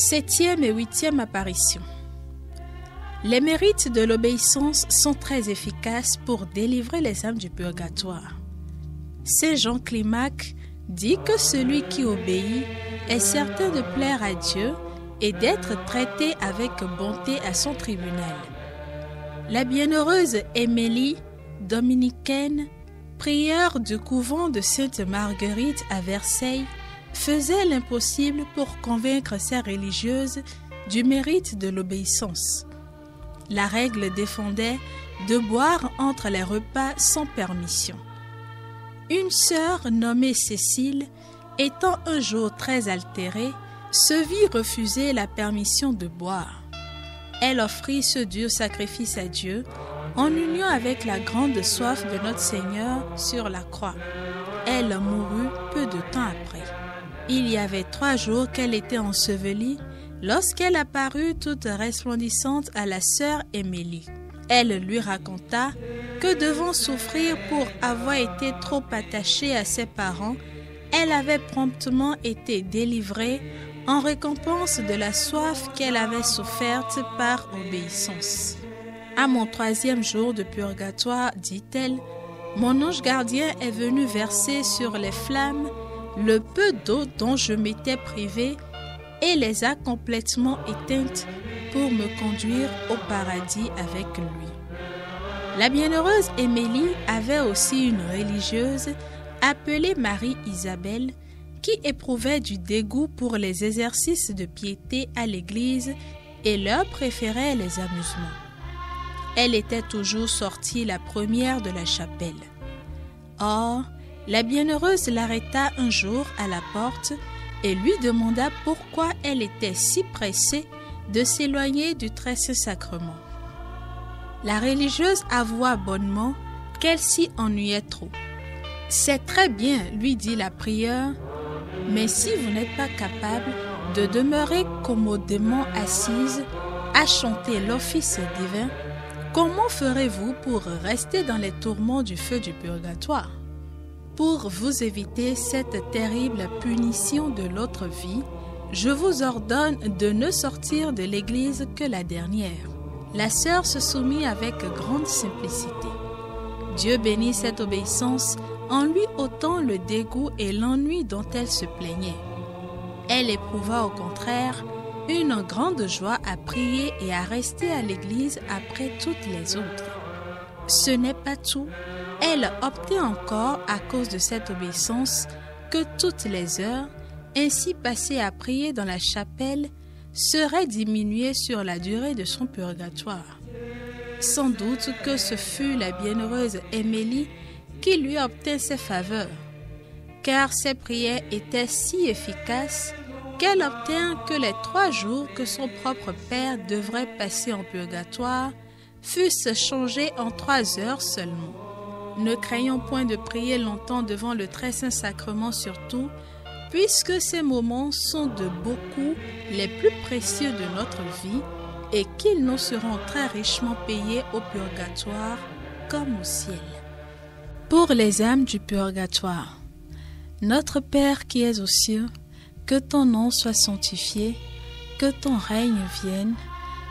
Septième et huitième apparition. Les mérites de l'obéissance sont très efficaces pour délivrer les âmes du purgatoire. Saint Jean Climac dit que celui qui obéit est certain de plaire à Dieu et d'être traité avec bonté à son tribunal. La bienheureuse Émilie, dominicaine, prieure du couvent de Sainte Marguerite à Versailles, faisait l'impossible pour convaincre ses religieuses du mérite de l'obéissance. La règle défendait de boire entre les repas sans permission. Une sœur nommée Cécile, étant un jour très altérée, se vit refuser la permission de boire. Elle offrit ce dur sacrifice à Dieu en union avec la grande soif de notre Seigneur sur la croix. Elle mourut peu de temps après. Il y avait 3 jours qu'elle était ensevelie lorsqu'elle apparut toute resplendissante à la sœur Émilie. Elle lui raconta que devant souffrir pour avoir été trop attachée à ses parents, elle avait promptement été délivrée en récompense de la soif qu'elle avait soufferte par obéissance. À mon 3e jour de purgatoire, dit-elle, mon ange gardien est venu verser sur les flammes le peu d'eau dont je m'étais privée et les a complètement éteintes pour me conduire au paradis avec lui. La bienheureuse Émilie avait aussi une religieuse appelée Marie-Isabelle qui éprouvait du dégoût pour les exercices de piété à l'église et leur préférait les amusements. Elle était toujours sortie la première de la chapelle. Or, la bienheureuse l'arrêta un jour à la porte et lui demanda pourquoi elle était si pressée de s'éloigner du très saint sacrement. La religieuse avoua bonnement qu'elle s'y ennuyait trop. « C'est très bien, lui dit la prieure, mais si vous n'êtes pas capable de demeurer commodément assise à chanter l'office divin, comment ferez-vous pour rester dans les tourments du feu du purgatoire ? Pour vous éviter cette terrible punition de l'autre vie, je vous ordonne de ne sortir de l'église que la dernière. » La sœur se soumit avec grande simplicité. Dieu bénit cette obéissance en lui ôtant le dégoût et l'ennui dont elle se plaignait. Elle éprouva au contraire une grande joie à prier et à rester à l'église après toutes les autres. Ce n'est pas tout. Elle optait encore, à cause de cette obéissance, que toutes les heures, ainsi passées à prier dans la chapelle, seraient diminuées sur la durée de son purgatoire. Sans doute que ce fut la bienheureuse Émilie qui lui obtint ses faveurs, car ses prières étaient si efficaces qu'elle obtint que les 3 jours que son propre père devrait passer en purgatoire fussent changés en 3 heures seulement. Ne craignons point de prier longtemps devant le très saint sacrement surtout, puisque ces moments sont de beaucoup les plus précieux de notre vie et qu'ils nous seront très richement payés au purgatoire comme au ciel. Pour les âmes du purgatoire, notre Père qui es aux cieux, que ton nom soit sanctifié, que ton règne vienne,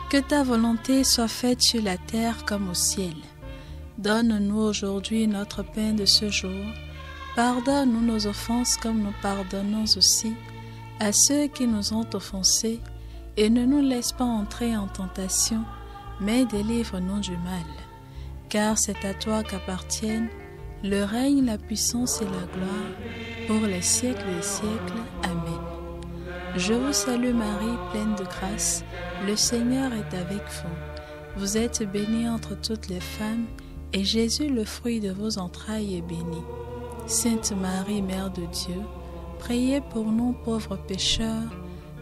que ta volonté soit faite sur la terre comme au ciel. Donne-nous aujourd'hui notre pain de ce jour. Pardonne-nous nos offenses comme nous pardonnons aussi à ceux qui nous ont offensés, et ne nous laisse pas entrer en tentation, mais délivre-nous du mal. Car c'est à toi qu'appartiennent le règne, la puissance et la gloire, pour les siècles des siècles. Amen. Je vous salue Marie, pleine de grâce, le Seigneur est avec vous. Vous êtes bénie entre toutes les femmes, et Jésus, le fruit de vos entrailles, est béni. Sainte Marie, Mère de Dieu, priez pour nous pauvres pécheurs,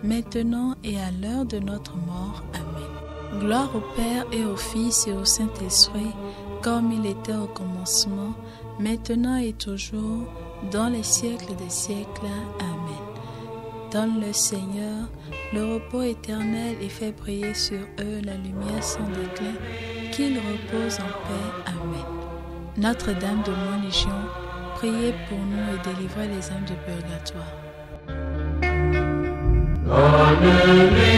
maintenant et à l'heure de notre mort. Amen. Gloire au Père et au Fils et au Saint-Esprit, comme il était au commencement, maintenant et toujours, dans les siècles des siècles. Amen. Donne le Seigneur le repos éternel et fais briller sur eux la lumière sans déclin, qu'ils reposent en paix. Amen. Notre-Dame de Montlégion, priez pour nous et délivrez les âmes du purgatoire. Alléluia.